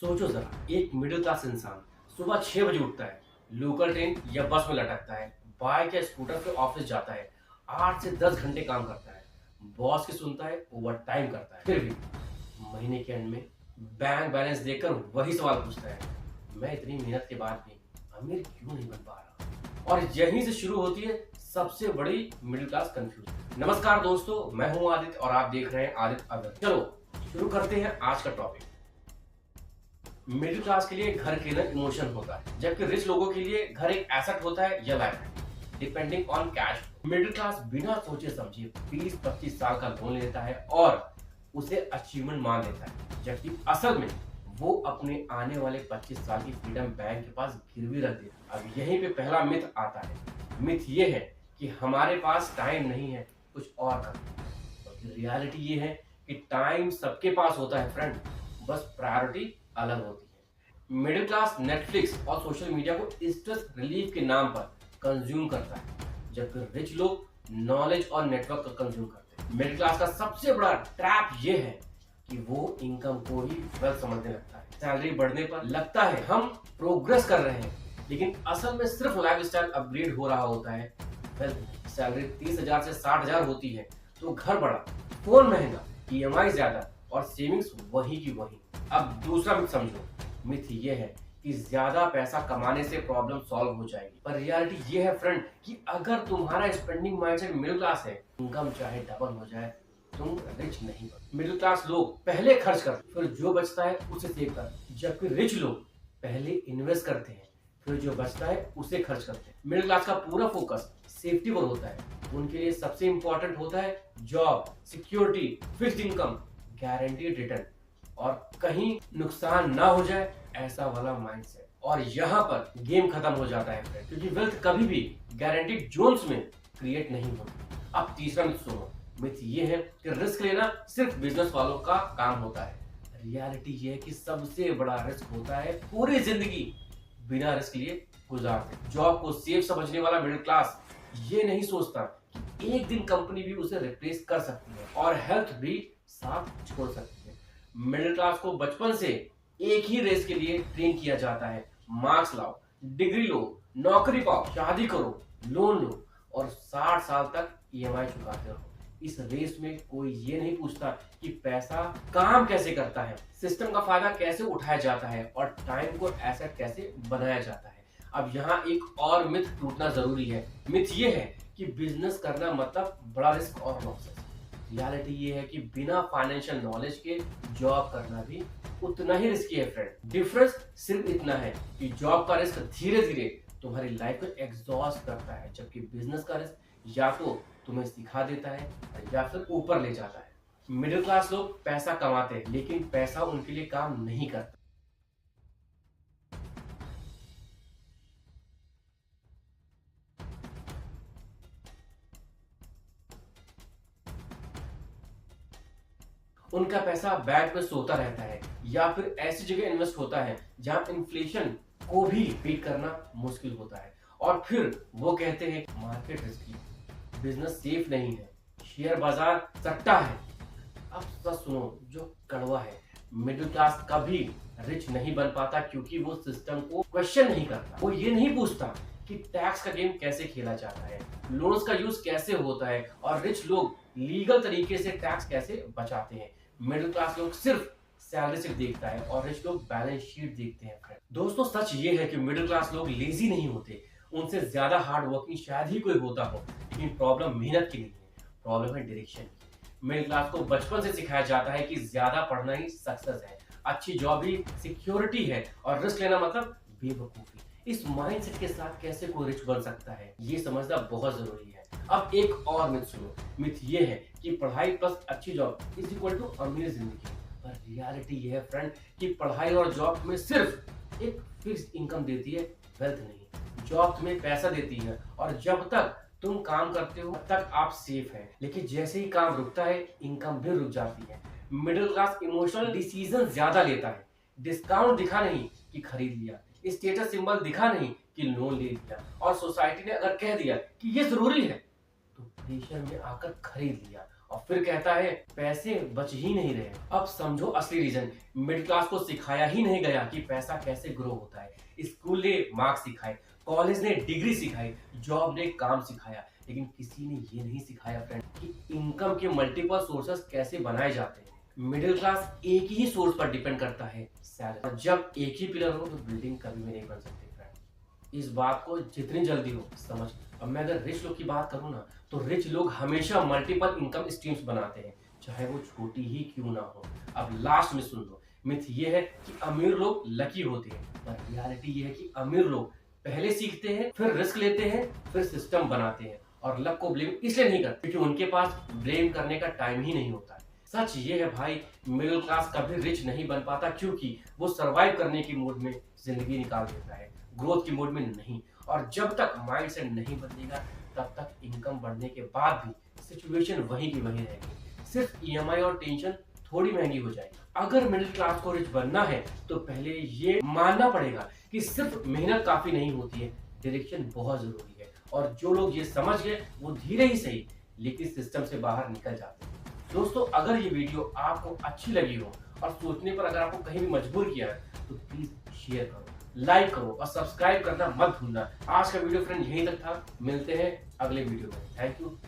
सोचो जरा, एक मिडिल क्लास इंसान सुबह 6 बजे उठता है, लोकल ट्रेन या बस में लटकता है, बाइक या स्कूटर से ऑफिस जाता है, 8 से 10 घंटे काम करता है, बॉस की सुनता है, ओवर टाइम करता है, फिर भी महीने के एंड में बैंक बैलेंस देखकर वही सवाल पूछता है, मैं इतनी मेहनत के बाद भी अमीर क्यों नहीं बन पा रहा। और यहीं से शुरू होती है सबसे बड़ी मिडिल क्लास कंफ्यूजन। नमस्कार दोस्तों, मैं हूं आदित्य और आप देख रहे हैं आदित्य अगर। चलो शुरू करते हैं आज का टॉपिक। मिडिल क्लास के लिए घर के ना इमोशन होता है, जबकि रिच लोगों के लिए घर एक एसेट होता है या life depending on cash. Middle class बिना सोचे समझे 20-25 साल का लोन लेता है और उसे अचीवमेंट मान लेता है, जबकि असल में वो अपने आने वाले 25 साल की फ्रीडम बैंक के पास गिरवी रख देता है। अब यहीं पे पहला मिथ आता है। मिथ ये है कि हमारे पास टाइम नहीं है, कुछ और करना। रियलिटी ये है कि टाइम सबके पास होता है फ्रेंड, बस प्रायोरिटी अलग होती है। मिडिल क्लास नेटफ्लिक्स और सोशल मीडिया को स्ट्रेस रिलीफ के नाम पर कंज्यूम करता है, जबकि रिच लोग नॉलेज और नेटवर्क का कंज्यूम करते हैं। मिडिल क्लास का सबसे बड़ा ट्रैप ये है कि वो इनकम को ही वेल्थ समझने लगता है। सैलरी बढ़ने पर लगता है हम प्रोग्रेस कर रहे हैं, लेकिन असल में सिर्फ लाइफस्टाइल अपग्रेड हो रहा होता है। वेल्थ सैलरी 30,000 से 60,000 होती है तो घर बड़ा, फोन महंगा, ईएमआई ज्यादा और सेविंग्स वही की वही। अब दूसरा मिथ समझो। मिथ ये है कि ज्यादा पैसा कमाने से प्रॉब्लम सॉल्व हो जाएगी, पर रियलिटी ये है फ्रेंड कि अगर तुम्हारा स्पेंडिंग माइंडसेट मिडिल क्लास है, इनकम चाहे डबल हो जाए, तुम रिच नहीं बन। मिडिल क्लास लोग पहले खर्च करते, फिर जो बचता है उसे सेव करते, जबकि रिच लोग पहले इन्वेस्ट करते हैं, फिर जो बचता है उसे खर्च करते हैं। मिडिल क्लास का पूरा फोकस सेफ्टी पर होता है। उनके लिए सबसे इंपॉर्टेंट होता है job security, fixed income, guaranteed return और कहीं नुकसान ना हो जाए ऐसा वाला माइंडसेट। और यहाँ पर गेम खत्म हो जाता है फ्रेंड, क्योंकि वेल्थ कभी भी गारंटीड जोन्स में क्रिएट नहीं होती। अब तीसरा मिथ सुनो। मिथ ये है कि रिस्क लेना सिर्फ बिजनेस वालों का काम होता है। रियलिटी ये है कि सबसे बड़ा रिस्क होता है पूरी जिंदगी बिना रिस्क लिए गुजारते। जॉब को सेफ समझने वाला मिडिल क्लास ये नहीं सोचता कि एक दिन कंपनी भी उसे रिप्लेस कर सकती है और हेल्थ भी साथ छोड़ सकती है। मिडिल क्लास को बचपन से एक ही रेस के लिए ट्रेन किया जाता है। मार्क्स लाओ, डिग्री लो, नौकरी पाओ, शादी करो, लोन लो और 60 साल तक ईएमआई चुकाते रहो। इस रेस में कोई ये नहीं पूछता कि पैसा काम कैसे करता है, सिस्टम का फायदा कैसे उठाया जाता है और टाइम को एसेट कैसे बनाया जाता है। अब यहाँ एक और मिथ टूटना जरूरी है। मिथ ये है कि बिजनेस करना मतलब बड़ा रिस्क और लॉसेस। रियलिटी ये है कि बिना फाइनेंशियल नॉलेज के जॉब करना भी उतना ही रिस्की है फ्रेंड। डिफरेंस सिर्फ इतना है कि जॉब का रिस्क धीरे धीरे तुम्हारी लाइफ को एग्जॉस्ट करता है, जबकि बिजनेस का रिस्क या तो तुम्हें सिखा देता है या फिर ऊपर ले जाता है। मिडिल क्लास लोग पैसा कमाते हैं, लेकिन पैसा उनके लिए काम नहीं करता। उनका पैसा बैंक में सोता रहता है या फिर ऐसी जगह इन्वेस्ट होता है जहां इन्फ्लेशन को भी बीट करना मुश्किल होता है। और फिर वो कहते हैं मार्केट रिस्की, बिजनेस सेफ नहीं है, शेयर बाजार सट्टा है। अब सच सुनो जो कड़वा है। मिडिल क्लास कभी रिच नहीं बन पाता क्योंकि वो सिस्टम को क्वेश्चन नहीं करता। वो ये नहीं पूछता कि टैक्स का गेम कैसे खेला जाता है, लोन्स का यूज कैसे होता है और रिच लोग लीगल तरीके से टैक्स कैसे बचाते हैं। मिडिल क्लास लोग सिर्फ सैलरी सिर्फ देखता है और रिच लोग बैलेंस शीट देखते हैं फ्रेंड। दोस्तों सच ये है कि मिडिल क्लास लोग लेजी नहीं होते, उनसे ज्यादा हार्ड वर्किंग शायद ही कोई होता हो, लेकिन प्रॉब्लम मेहनत की नहीं है, प्रॉब्लम है डायरेक्शन की। मिडिल क्लास को बचपन से सिखाया जाता है कि ज्यादा पढ़ना ही सक्सेस है, अच्छी जॉब ही सिक्योरिटी है और रिस्क लेना मतलब बेवकूफी। इस माइंडसेट के साथ कैसे कोई रिच बन सकता है, ये समझना बहुत जरूरी है। अब एक और मिथ सुनो। मिथ ये है कि पढ़ाई प्लस अच्छी जॉब इज इक्वल टू अमीर जिंदगी। पर रियलिटी ये है फ्रेंड कि पढ़ाई और जॉब तुम्हें सिर्फ एक फिक्स्ड इनकम देती है, वेल्थ नहीं। जॉब तुम्हें पैसा देती है और जब तक तुम काम करते हो तब तक आप सेफ हैं, लेकिन जैसे ही काम रुकता है इनकम भी रुक जाती है। मिडिल क्लास इमोशनल डिसीजन ज्यादा लेता है। डिस्काउंट दिखा नहीं कि खरीद लिया, स्टेटस सिंबल दिखा नहीं कि लोन ले लिया, और सोसाइटी ने अगर कह दिया कि ये जरूरी है तो प्रेशर में आकर खरीद लिया और फिर कहता है पैसे बच ही नहीं रहे। अब समझो असली रीजन, मिडिल क्लास को सिखाया ही नहीं गया कि पैसा कैसे ग्रो होता है। स्कूल ने मार्क्स सिखाए, कॉलेज ने डिग्री सिखाई, जॉब ने काम सिखाया, लेकिन किसी ने ये नहीं सिखाया फ्रेंड कि इनकम के मल्टीपल सोर्सेस कैसे बनाए जाते हैं। मिडिल क्लास एक ही सोर्स पर डिपेंड करता है, सैलरी। जब एक ही पिलर हो तो बिल्डिंग कभी भी नहीं बन सकती फ्रेंड। इस बात को जितनी जल्दी हो समझ। अब मैं अगर रिच लोग की बात करूँ ना, तो रिच लोग हमेशा मल्टीपल इनकम स्ट्रीम्स बनाते हैं, चाहे वो छोटी ही क्यों ना हो। अब लास्ट में सुन लो, मिथ ये है कि अमीर लोग लकी होते हैं, पर रियलिटी ये है कि अमीर लोग पहले सीखते हैं, फिर रिस्क लेते हैं, फिर सिस्टम बनाते हैं, और लक को ब्लेम इसलिए नहीं करते क्योंकि उनके पास ब्लेम करने का टाइम ही नहीं होता है। सच ये है भाई, मिडिल क्लास कभी रिच नहीं बन पाता क्योंकि वो सरवाइव करने की मूड में जिंदगी निकाल देता है, ग्रोथ की मूड में नहीं। और जब तक माइंडसेट नहीं बदलेगा, तब तक इनकम बढ़ने के बाद भी सिचुएशन वही की वही रहेगी, सिर्फ ईएमआई और टेंशन थोड़ी महंगी हो जाएगी। अगर मिडिल क्लास को रिच बनना है तो पहले ये मानना पड़ेगा कि सिर्फ मेहनत काफी नहीं होती है, डायरेक्शन बहुत जरूरी है। और जो लोग ये समझ गए वो धीरे ही सही लेकिन सिस्टम से बाहर निकल जाते हैं। दोस्तों, अगर ये वीडियो आपको अच्छी लगी हो और सोचने पर अगर आपको कहीं भी मजबूर किया है तो प्लीज शेयर करो, लाइक करो और सब्सक्राइब करना मत भूलना। आज का वीडियो फ्रेंड यहीं तक था, मिलते हैं अगले वीडियो में। Thank you.